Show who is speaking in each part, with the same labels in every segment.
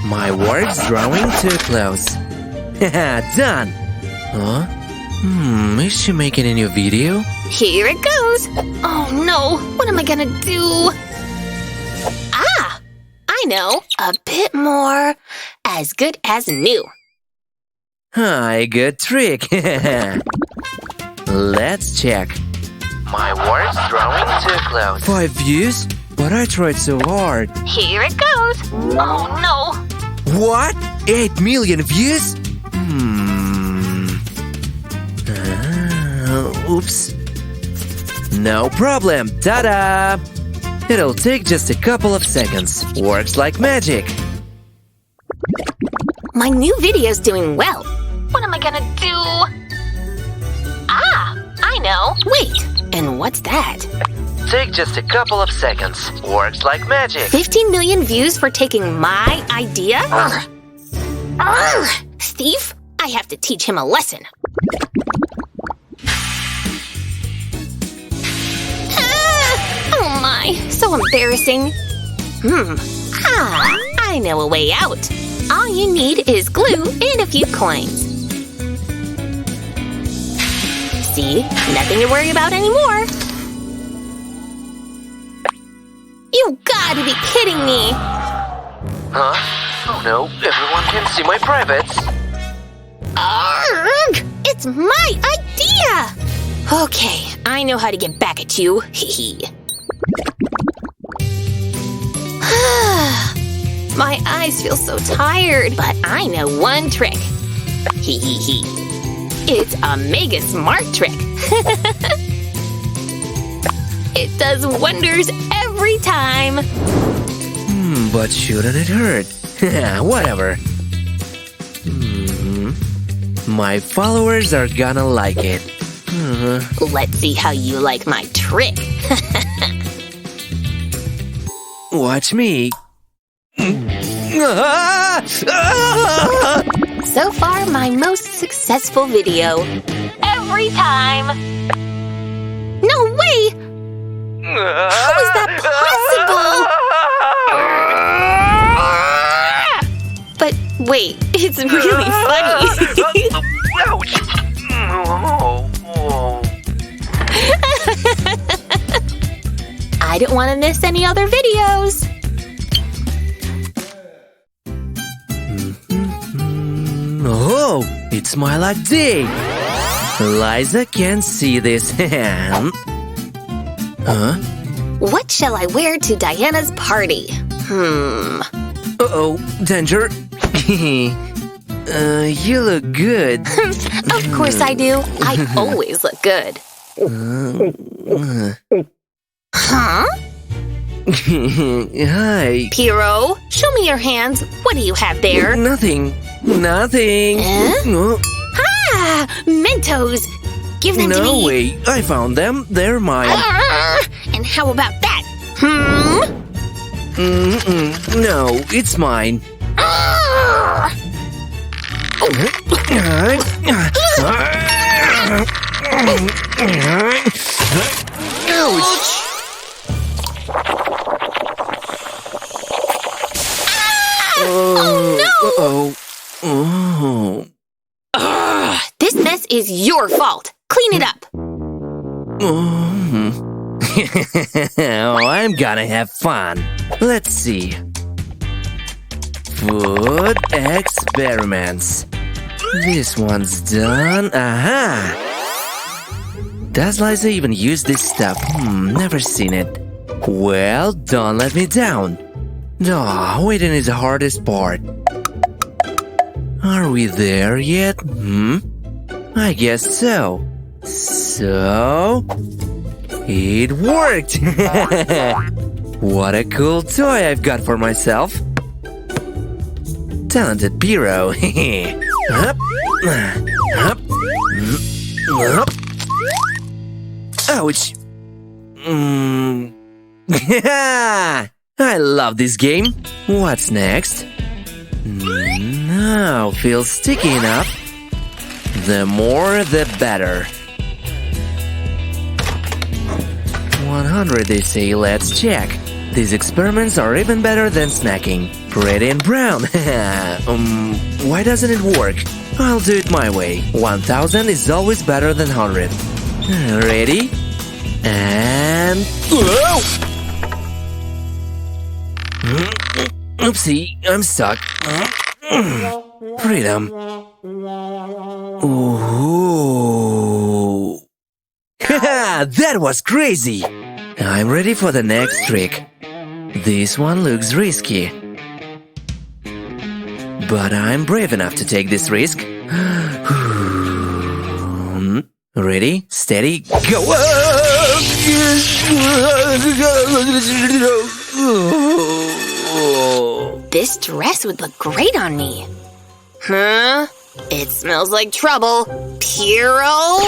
Speaker 1: My work's drawing too close. Haha, done! Huh? Is she making a new video?
Speaker 2: Here it goes! Oh no, what am I gonna do? Ah! I know! A bit more. As good as new.
Speaker 1: Hi, good trick! Let's check. My work's drawing too close. 5 views? But I tried so hard.
Speaker 2: Here it goes! Oh no!
Speaker 1: What? 8 million views? Oops. No problem. Ta-da! It'll take just a couple of seconds. Works like magic.
Speaker 2: My new video's doing well. What am I gonna do? Ah! I know! Wait! And what's that?
Speaker 1: Take just a couple of seconds. Works like magic.
Speaker 2: 15 million views for taking my idea? Steve, I have to teach him a lesson. Oh my, so embarrassing. I know a way out. All you need is glue and a few coins. See, nothing to worry about anymore. You gotta be kidding me!
Speaker 1: Huh? Oh no, everyone can see my privates.
Speaker 2: Arrgh! It's my idea! Okay, I know how to get back at you. Hee. My eyes feel so tired, but I know one trick. Hee. It's a mega smart trick. It does wonders every time.
Speaker 1: But shouldn't it hurt? Whatever. My followers are gonna like it.
Speaker 2: Let's see how you like my trick.
Speaker 1: Watch me.
Speaker 2: So far, my most successful video. Every time. No way! How is that possible? But wait, it's really funny.
Speaker 1: Ouch!
Speaker 2: I don't want to miss any other videos.
Speaker 1: Oh, it's my luck day. Liza can't see this. Huh?
Speaker 2: What shall I wear to Diana's party?
Speaker 1: Uh-oh, danger. You look good.
Speaker 2: Of course I do. I always look good. Huh?
Speaker 1: Hi.
Speaker 2: Piero, show me your hands. What do you have there?
Speaker 1: Nothing.
Speaker 2: Ah! Mentos! Give them to me!
Speaker 1: No way. I found them. They're mine.
Speaker 2: And how about that?
Speaker 1: No, it's mine. Ouch!
Speaker 2: Oh no!
Speaker 1: Oh.
Speaker 2: This mess is your fault. Clean it up.
Speaker 1: Oh, I'm gonna have fun. Let's see. Food experiments. This one's done. Aha! Does Liza even use this stuff? Never seen it. Well, don't let me down. Oh, waiting is the hardest part. Are we there yet? I guess so. So... it worked! What a cool toy I've got for myself. Talented Piero. Up. Ouch. I love this game. What's next? Now feels sticky enough. The more the better. 100 they say, let's check. These experiments are even better than snacking. Pretty and brown. Why doesn't it work? I'll do it my way. 1000 is always better than 100. Ready? And... Whoa! Oopsie, I'm stuck. Freedom. Ooh. Haha, that was crazy! I'm ready for the next trick. This one looks risky. But I'm brave enough to take this risk. Ready, steady, go!
Speaker 2: This dress would look great on me. Huh? It smells like trouble. Piero?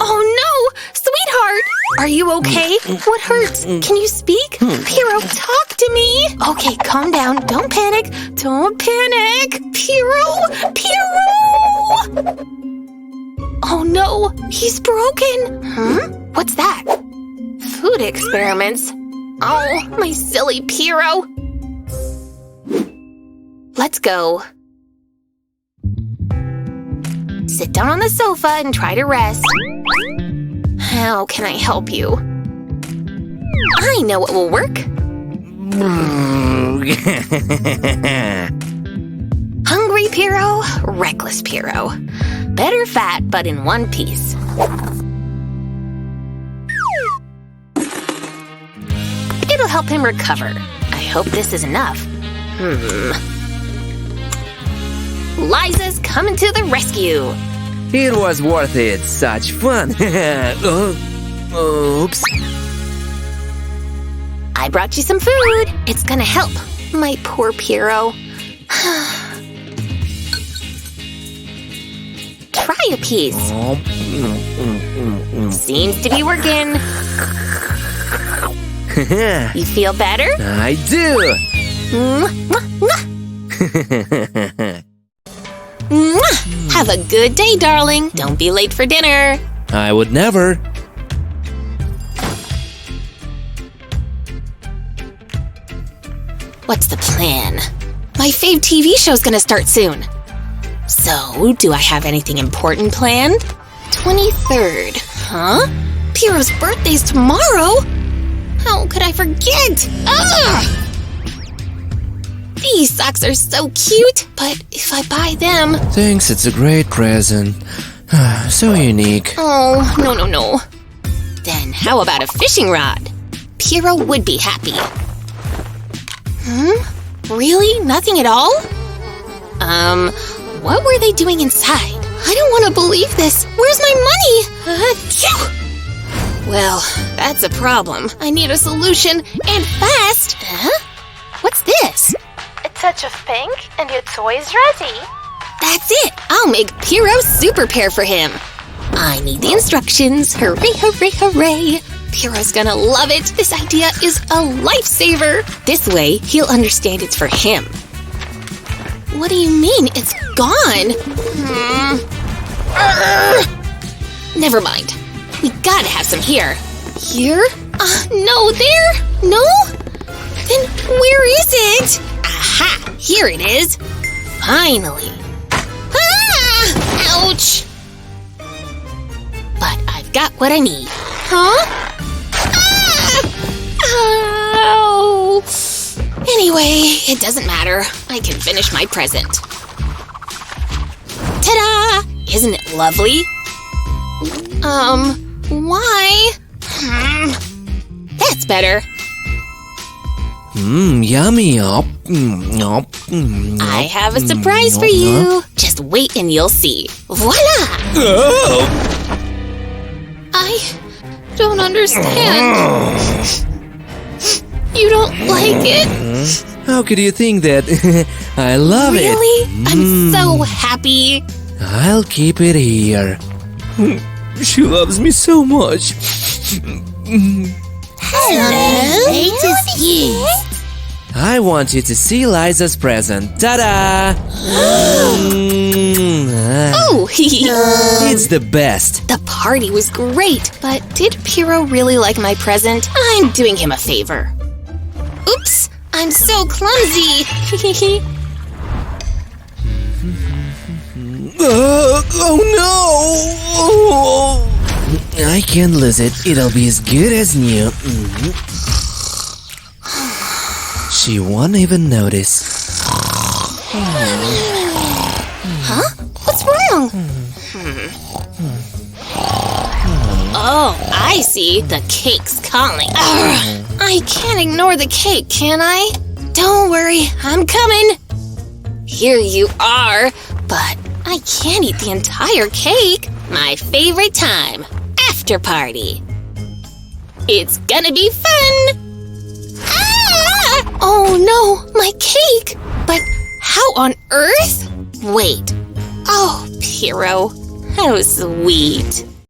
Speaker 2: Oh no! Sweetheart! Are you okay? What hurts? Can you speak? Piero, talk to me! Okay, calm down. Don't panic. Don't panic! Piero! Piero! Oh no! He's broken! Huh? What's that? Food experiments? Oh, my silly Piero! Let's go. Sit down on the sofa and try to rest. How can I help you? I know what will work. Hungry Piero, reckless Piero. Better fat, but in one piece. It'll help him recover. I hope this is enough. Liza's coming to the rescue.
Speaker 1: It was worth it. Such fun. Oops.
Speaker 2: I brought you some food. It's gonna help. My poor Piero. Try a piece. Seems to be working. You feel better?
Speaker 1: I do.
Speaker 2: Have a good day, darling. Don't be late for dinner.
Speaker 1: I would never.
Speaker 2: What's the plan? My fave TV show's gonna start soon. So, do I have anything important planned? 23rd. Huh? Piero's birthday's tomorrow? How could I forget? Ugh! These socks are so cute, but if I buy them...
Speaker 1: Thanks, it's a great present. So unique.
Speaker 2: Oh, no. Then how about a fishing rod? Piero would be happy. Really? Nothing at all? What were they doing inside? I don't want to believe this. Where's my money? Well, that's a problem. I need a solution, and fast. Huh? What's this?
Speaker 3: A touch of pink and your toy's ready.
Speaker 2: That's it! I'll make Piero Super Pear for him. I need the instructions. Hooray, hooray, hooray! Piero's gonna love it. This idea is a lifesaver. This way, he'll understand it's for him. What do you mean? It's gone? Never mind. We gotta have some here. Here? No, there? No? Then where is it? Aha! Here it is. Finally. Ah! Ouch! But I've got what I need. Huh? Ah! Ow! Anyway, it doesn't matter. I can finish my present. Ta-da! Isn't it lovely? Why? That's better.
Speaker 1: Yummy.
Speaker 2: I have a surprise for you. Just wait and you'll see. Voila! I don't understand. You don't like it?
Speaker 1: How could you think that? I love it.
Speaker 2: Really? I'm so happy.
Speaker 1: I'll keep it here. She loves me so much.
Speaker 2: Hello, latest you.
Speaker 1: I want you to see Liza's present. Ta-da!
Speaker 2: Oh,
Speaker 1: It's the best.
Speaker 2: the party was great, but did Piero really like my present? I'm doing him a favor. Oops, I'm so clumsy.
Speaker 1: Oh no! I can't lose it. It'll be as good as new. She won't even notice.
Speaker 2: Huh? What's wrong? Oh, I see. The cake's calling. Ugh, I can't ignore the cake, can I? Don't worry, I'm coming. Here you are. But I can't eat the entire cake. My favorite time. After party. It's gonna be fun. Ah! Oh no, my cake. But how on earth? Wait. Oh, Piero. How sweet.